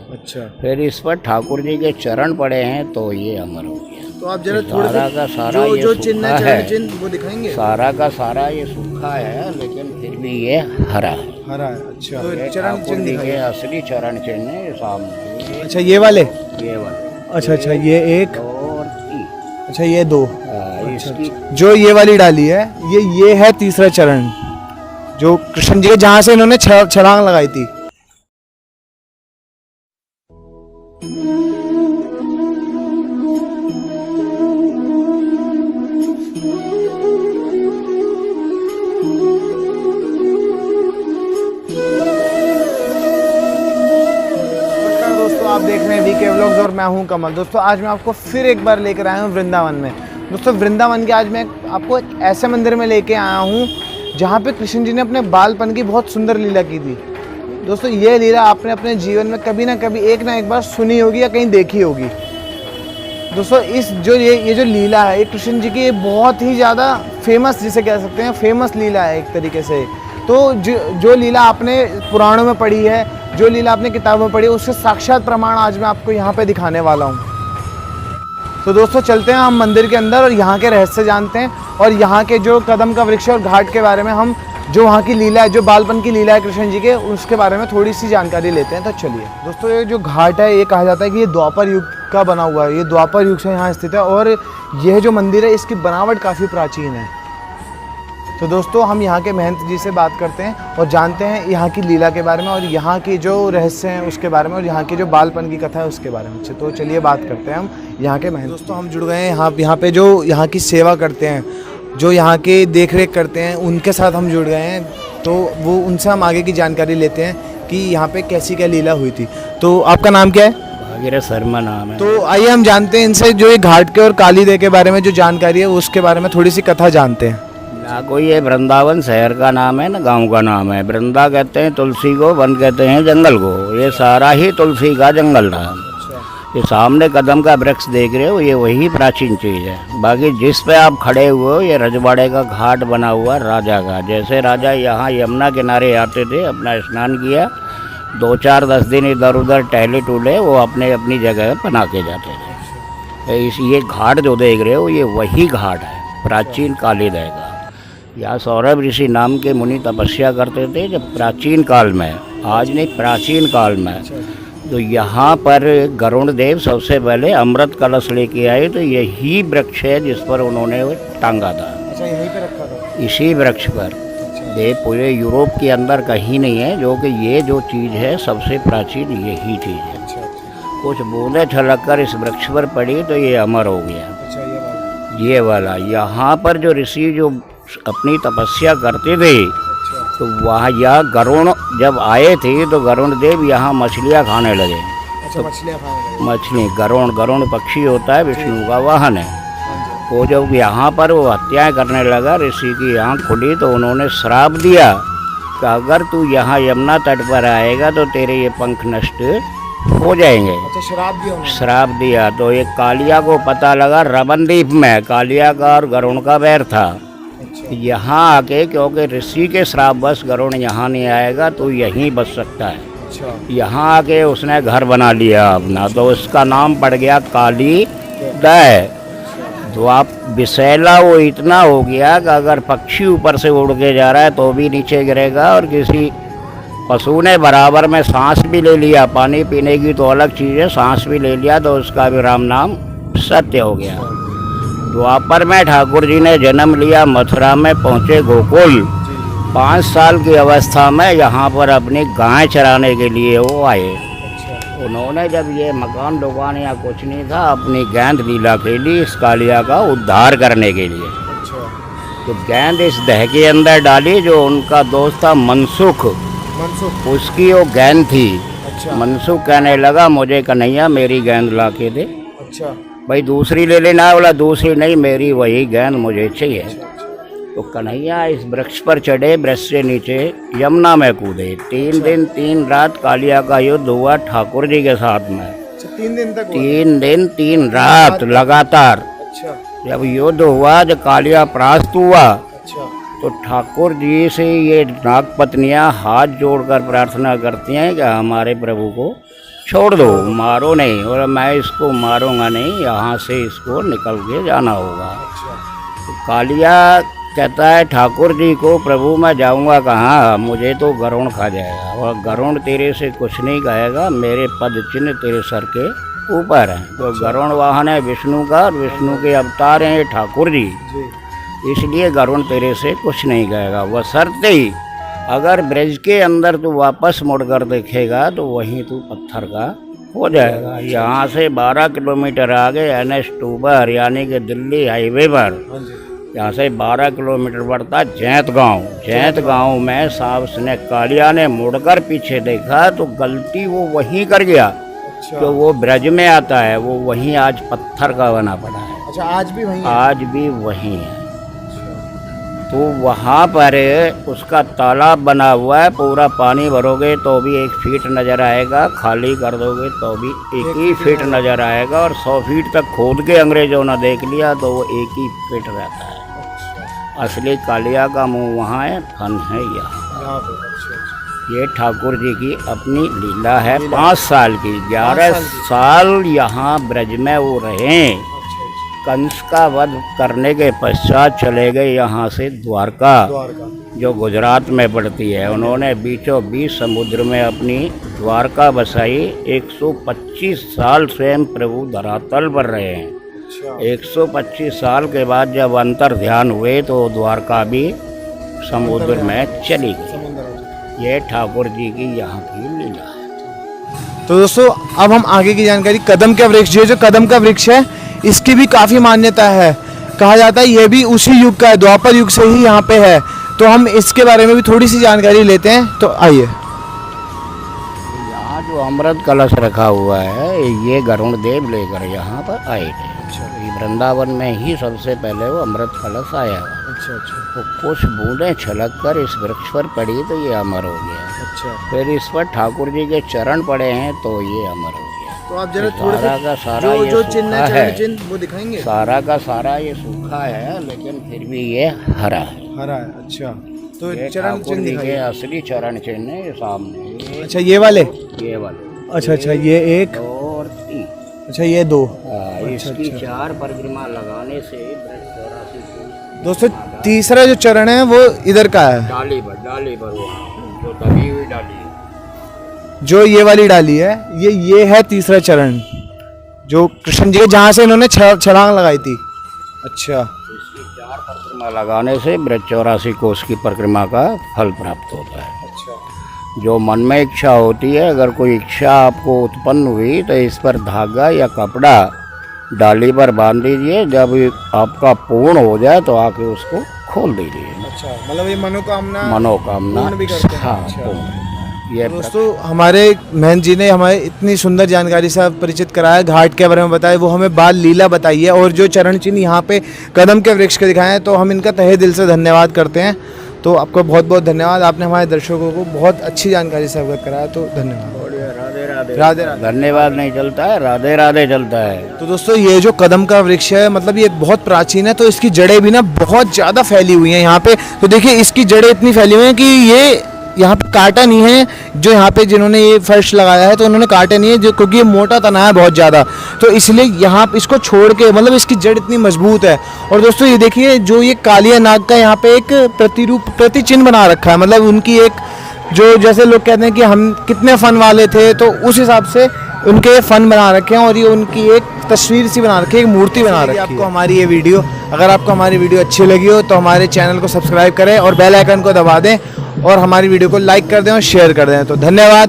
अच्छा, फिर इस पर ठाकुर जी के चरण पड़े हैं तो ये अमर हो गया। तो आप जरा थोड़ा सारा सा का सारा जो ये जो सूखा चिन्ह है, चरण चिन्ह वो दिखाएंगे। सारा का सारा ये सूखा है, लेकिन फिर भी ये हरा है। हरा है, अच्छा। तो ये चरण ठाकुर चिन्ह जी के दिखाइए। असली चरण चिन्ह है, ये सामने अच्छा, ये वाले। ये वाले। अच्छा अच्छा, ये एक, दो और तीन। अच्छा ये दो। अच्छा, इसकी जो ये वाली डाली है, ये है तीसरा चरण, जो कृष्ण जी के जहाँ से इन्होंने छलांग लगाई थी। नमस्कार दोस्तों, आप देख रहे हैं वीके व्लॉग्स और मैं हूं कमल। दोस्तों आज मैं आपको फिर एक बार लेकर आया हूं वृंदावन में। दोस्तों वृंदावन के आज मैं आपको एक ऐसे मंदिर में लेके आया हूं जहां पे कृष्ण जी ने अपने बालपन की बहुत सुंदर लीला की थी। दोस्तों ये लीला आपने अपने जीवन में कभी ना कभी एक ना एक बार सुनी होगी या कहीं देखी होगी। दोस्तों इस जो ये जो लीला है, ये कृष्ण जी की ये बहुत ही ज़्यादा फेमस, जिसे कह सकते हैं फेमस लीला है एक तरीके से। तो जो लीला आपने पुराणों में पढ़ी है, जो लीला आपने किताबों में पढ़ी है, उससे साक्षात प्रमाण आज मैं आपको यहाँ पे दिखाने वाला हूँ। तो दोस्तों चलते हैं हम मंदिर के अंदर और यहाँ के रहस्य जानते हैं, और यहाँ के जो कदम का वृक्ष और घाट के बारे में हम, जो वहाँ की लीला है, जो बालपन की लीला है कृष्ण जी के, उसके बारे में थोड़ी सी जानकारी लेते हैं। तो चलिए दोस्तों, ये जो घाट है, ये कहा जाता है कि ये द्वापर युग का बना हुआ है। ये द्वापर युग से यहाँ स्थित है, और यह जो मंदिर है इसकी बनावट काफ़ी प्राचीन है। तो दोस्तों हम यहाँ के महंत जी से बात करते हैं और जानते हैं यहाँ की लीला के बारे में, और यहाँ की जो रहस्य हैं उसके बारे में, और यहाँ की जो बालपन की कथा है उसके बारे में। तो चलिए बात करते हैं हम यहाँ के महंत। दोस्तों हम जुड़ गए हैं यहाँ पे जो यहाँ की सेवा करते हैं, जो यहाँ के देख रेख करते हैं, उनके साथ हम जुड़ गए हैं। तो वो उनसे हम आगे की जानकारी लेते हैं कि यहाँ पे कैसी क्या लीला हुई थी। तो आपका नाम क्या है? भागीरथ शर्मा नाम है। तो आइए हम जानते हैं इनसे जो ये घाट के और काली देव के बारे में जो जानकारी है उसके बारे में थोड़ी सी कथा जानते हैं। ना कोई ये वृंदावन शहर का नाम है ना गांव का नाम है। वृंदा कहते हैं तुलसी को, वन कहते हैं जंगल को। ये सारा ही तुलसी का जंगल रहा। ये सामने कदम का वृक्ष देख रहे हो, ये वही प्राचीन चीज़ है। बाकी जिस पे आप खड़े हुए हो, ये रजवाड़े का घाट बना हुआ राजा का। जैसे राजा यहाँ यमुना किनारे आते थे, अपना स्नान किया, 2-4-10 दिन इधर उधर टहले टूले, वो अपने अपनी जगह बना के जाते थे। इस ये घाट जो देख रहे हो, ये वही घाट है प्राचीन काली देव का। यहाँ सौरभ ऋषि नाम के मुनि तपस्या करते थे जब प्राचीन काल में, आज नहीं प्राचीन काल में। तो यहाँ पर गरुण देव सबसे पहले अमृत कलश लेके आए, तो यही वृक्ष है जिस पर उन्होंने टांगा था। अच्छा, यहीं पे रखा था इसी वृक्ष पर। ये पूरे यूरोप के अंदर कहीं नहीं है, जो कि ये जो चीज़ है सबसे प्राचीन यही चीज़ है। कुछ बूंदें छलक कर इस वृक्ष पर पड़ी तो ये अमर हो गया। अच्छा, ये वाला यहाँ पर जो ऋषि जो अपनी तपस्या करते थे, तो वहाँ यह गरुण जब आए थे तो गरुण देव यहाँ मछलियाँ खाने लगे। अच्छा, मछलियाँ खाने मछली, गरुण पक्षी होता है, विष्णु का वाहन है। वो जब यहाँ पर वो हत्याएं करने लगा, ऋषि की आँख खुली तो उन्होंने श्राप दिया कि अगर तू यहाँ यमुना तट पर आएगा तो तेरे ये पंख नष्ट हो जाएंगे। अच्छा, श्राप दिया। तो एक कालिया को पता लगा, रमनदीप में कालिया का और गरुण का वैर था। यहाँ आके, क्योंकि ऋषि के श्राप बस गरुण यहाँ नहीं आएगा, तो यहीं बच सकता है। अच्छा, यहाँ आके उसने घर बना लिया अपना, तो उसका नाम पड़ गया काली दय। तो आप विषैला वो इतना हो गया कि अगर पक्षी ऊपर से उड़ के जा रहा है तो भी नीचे गिरेगा, और किसी पशु ने बराबर में सांस भी ले लिया, पानी पीने की तो अलग चीज़ है, सांस भी ले लिया, तो उसका भी राम नाम सत्य हो गया। द्वापर में ठाकुर जी ने जन्म लिया, मथुरा में पहुँचे गोकुल। 5 साल की अवस्था में यहाँ पर अपनी गाय चराने के लिए वो आए। उन्होंने जब ये मकान दुकान या कुछ नहीं था, अपनी गेंद लीला खेली इस कालिया का उद्धार करने के लिए। तो गेंद इस दह के अंदर डाली, जो उनका दोस्त था मनसुख, उसकी वो गेंद थी। मनसुख कहने लगा, मुझे कन्हैया मेरी गेंद ला के दे। अच्छा, भाई दूसरी ले लेना, बोला दूसरी नहीं, मेरी वही गेंद मुझे चाहिए। तो कन्हैया इस वृक्ष पर चढ़े, वृक्ष से नीचे यमुना में कूदे। 3 दिन 3 रात कालिया का युद्ध हुआ ठाकुर जी के साथ में। 3 दिन तक 3 दिन 3 रात लगातार। अच्छा, जब युद्ध हुआ, जब कालिया परास्त हुआ, अच्छा, तो ठाकुर जी से ये नाग पत्नियां हाथ जोड़कर प्रार्थना करती हैं कि हमारे प्रभु को छोड़ दो, मारो नहीं। और मैं इसको मारूंगा नहीं, यहाँ से इसको निकल के जाना होगा। तो कालिया कहता है ठाकुर जी को, प्रभु मैं जाऊंगा कहाँ, मुझे तो गरुड़ खा जाएगा, और गरुड़ तेरे से कुछ नहीं कहेगा, मेरे पद चिन्ह तेरे सर के ऊपर हैं। तो गरुड़ वाहन है विष्णु का, और विष्णु के अवतार हैं ये ठाकुर जी, इसलिए गरुड़ तेरे से कुछ नहीं कहेगा। बशर्ते ही अगर ब्रज के अंदर तू वापस मुड़कर देखेगा तो वहीं तू पत्थर का हो जाएगा। यहाँ से 12 किलोमीटर आगे NH2 पर, यानी कि दिल्ली हाईवे पर, यहाँ से 12 किलोमीटर पड़ता जैत गांव। जैत गांव में साहब ने कालिया ने मुड़कर पीछे देखा तो गलती वो वहीं कर गया। तो वो ब्रज में आता है, वो वहीं आज पत्थर का बना पड़ा है। अच्छा, आज भी वहीं है? आज भी वहीं है। तो वहाँ पर उसका तालाब बना हुआ है, पूरा पानी भरोगे तो भी 1 फीट नज़र आएगा, खाली कर दोगे तो भी 1 ही फीट नज़र आएगा, और 100 फीट तक खोद के अंग्रेजों ने देख लिया तो वो 1 ही फीट रहता है। असली कालिया का मुंह वहाँ है, फन है यहाँ। ये ठाकुर जी की अपनी लीला है, 5 साल की, 11 साल यहाँ ब्रज में वो रहे। कंस का वध करने के पश्चात चले गए यहाँ से द्वारका, जो गुजरात में पड़ती है। उन्होंने बीचों बीच समुद्र में अपनी द्वारका बसाई। 125 साल स्वयं प्रभु धरातल पर रहे हैं। 125 साल के बाद जब अंतर ध्यान हुए तो द्वारका भी समुद्र में चली गई। ये ठाकुर जी की यहाँ की लीला है। तो दोस्तों अब हम आगे की जानकारी, कदम का वृक्ष, जो कदम का वृक्ष है इसकी भी काफ़ी मान्यता है। कहा जाता है ये भी उसी युग का है, द्वापर युग से ही यहाँ पे है। तो हम इसके बारे में भी थोड़ी सी जानकारी लेते हैं। तो आइए, यहाँ जो अमृत कलश रखा हुआ है ये गरुड़ देव लेकर यहाँ पर आए थे। वृंदावन में ही सबसे पहले वो अमृत कलश आया। तो कुछ बूंदें छलक कर इस वृक्ष पर पड़ी तो ये अमर हो गया। फिर इस पर ठाकुर जी के चरण पड़े हैं तो ये अमर हो गया। तो आप जरा थोड़ा सारा का सारा जो चिन्ह है, वो दिखाएंगे। सारा का सारा ये सूखा है, लेकिन फिर भी ये हरा है। हरा है, अच्छा। तो ये चरण ठाकुर चिन्ह जी के दिखाइए। असली चरण चिन्ह है ये सामने। अच्छा, ये वाले? ये वाले। अच्छा, ये 1 और 3। अच्छा, ये 2। इसकी 4 परिक्रमा लगाने से 84 दोस्तों तीसरा जो चरण है वो इधर का है, डाली पर जो दबी हुई डाली है, जो ये वाली डाली है, ये है तीसरा चरण, जो कृष्ण जी के जहाँ से इन्होंने छलांग लगाई थी। अच्छा, इसकी 4 परिक्रमा लगाने से 84 कोस की परिक्रमा का फल प्राप्त होता है। अच्छा। जो मन में इच्छा होती है, अगर कोई इच्छा आपको उत्पन्न हुई तो इस पर धागा या कपड़ा डाली पर बांध दीजिए। जब आपका पूर्ण हो जाए तो आके उसको खोल दीजिए। अच्छा, मतलब ये मनोकामना पूर्ण भी करते हैं। हाँ, अच्छा। पूर्ण। ये दोस्तों हमारे महंत जी ने हमें इतनी सुंदर जानकारी से परिचित कराया, घाट के बारे में बताया, वो हमें बाल लीला बताई है, और जो चरण चिन्ह यहाँ पे कदम के वृक्ष के दिखाए हैं, तो हम इनका तहे दिल से धन्यवाद करते हैं। तो आपको बहुत बहुत धन्यवाद, आपने हमारे दर्शकों को बहुत अच्छी जानकारी से अवगत कराया। तो धन्यवाद। राधे राधे। राधे राधे। धन्यवाद नहीं चलता है, राधे राधे चलता है। तो दोस्तों ये जो कदम का वृक्ष है, मतलब ये बहुत प्राचीन है, तो इसकी जड़ें भी ना बहुत ज़्यादा फैली हुई हैं यहाँ पे। तो देखिए इसकी जड़ें इतनी फैली हुई हैं कि ये यहाँ पे काटा नहीं है। जो यहाँ पे जिन्होंने ये फर्श लगाया है तो उन्होंने काटा नहीं है, जो क्योंकि ये मोटा तना है बहुत ज़्यादा, तो इसलिए यहाँ इसको छोड़ के, मतलब इसकी जड़ इतनी मजबूत है। और दोस्तों ये देखिए, जो ये कालिया नाग का यहाँ पे एक प्रतिचिन्ह बना रखा है, मतलब उनकी एक, जो जैसे लोग कहते हैं कि हम कितने फन वाले थे, तो उस हिसाब से उनके फन बना रखे हैं, और ये उनकी एक तस्वीर सी बना रखी है, एक मूर्ति बना रखी है। आपको हमारी ये वीडियो, अगर आपको हमारी वीडियो अच्छी लगी हो तो हमारे चैनल को सब्सक्राइब करें और बेल आइकन को दबा दें, और हमारी वीडियो को लाइक कर दें और शेयर कर दें। तो धन्यवाद।